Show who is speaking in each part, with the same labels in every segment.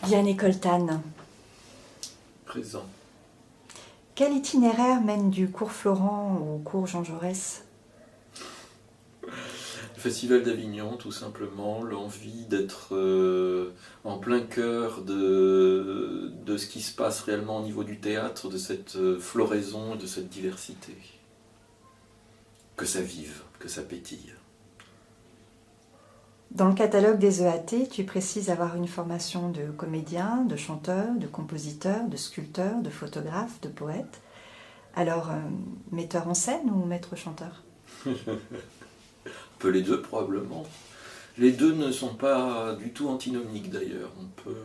Speaker 1: Vianney Coltan.
Speaker 2: Présent.
Speaker 1: Quel itinéraire mène du cours Florent au cours Jean Jaurès?
Speaker 2: Le Festival d'Avignon, tout simplement, l'envie d'être en plein cœur de ce qui se passe réellement au niveau du théâtre, de cette floraison et de cette diversité. Que ça vive, que ça pétille.
Speaker 1: Dans le catalogue des EAT, tu précises avoir une formation de comédien, de chanteur, de compositeur, de sculpteur, de photographe, de poète. Alors, metteur en scène ou maître chanteur?
Speaker 2: Un peu les deux, probablement. Les deux ne sont pas du tout antinomiques, d'ailleurs. On peut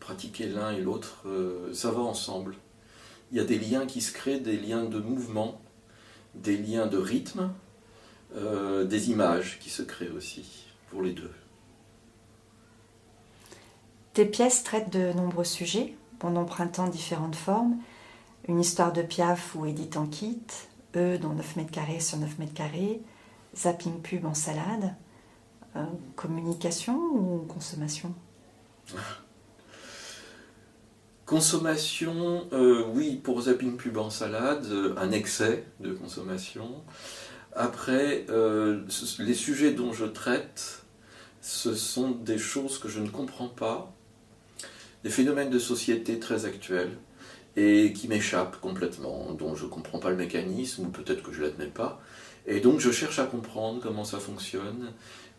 Speaker 2: pratiquer l'un et l'autre, ça va ensemble. Il y a des liens qui se créent, des liens de mouvement, des liens de rythme, des images qui se créent aussi, pour les deux.
Speaker 1: Tes pièces traitent de nombreux sujets, en empruntant différentes formes. Une histoire de Piaf ou Edith en kit, dans 9 mètres carrés sur 9 mètres carrés, zapping pub en salade. Communication ou consommation?
Speaker 2: Consommation, oui, pour zapping pub en salade, un excès de consommation. Après, les sujets dont je traite, ce sont des choses que je ne comprends pas, des phénomènes de société très actuels et qui m'échappent complètement, dont je ne comprends pas le mécanisme, ou peut-être que je ne l'admets pas. Et donc je cherche à comprendre comment ça fonctionne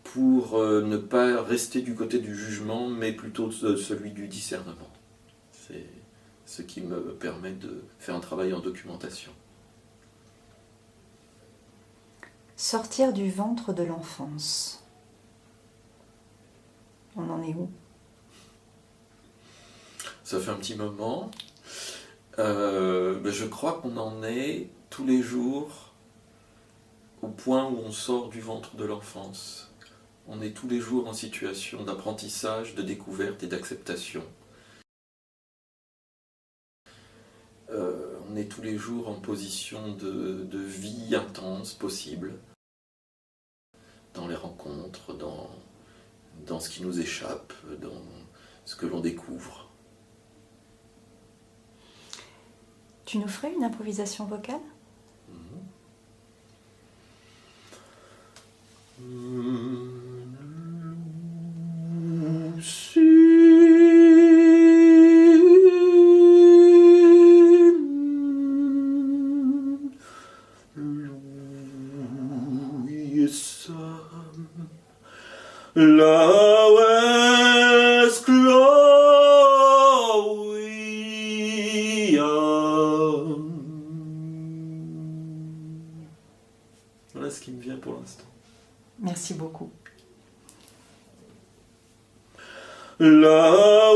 Speaker 2: pour ne pas rester du côté du jugement, mais plutôt celui du discernement. C'est ce qui me permet de faire un travail en documentation.
Speaker 1: Sortir du ventre de l'enfance. On en est où?
Speaker 2: Ça fait un petit moment. Je crois qu'on en est tous les jours au point où on sort du ventre de l'enfance. On est tous les jours en situation d'apprentissage, de découverte et d'acceptation. On est tous les jours en position de vie intense possible, dans les rencontres, dans ce qui nous échappe, dans ce que l'on découvre.
Speaker 1: Tu nous ferais une improvisation vocale?
Speaker 2: Voilà ce qui me vient pour l'instant.
Speaker 1: Merci beaucoup.
Speaker 2: La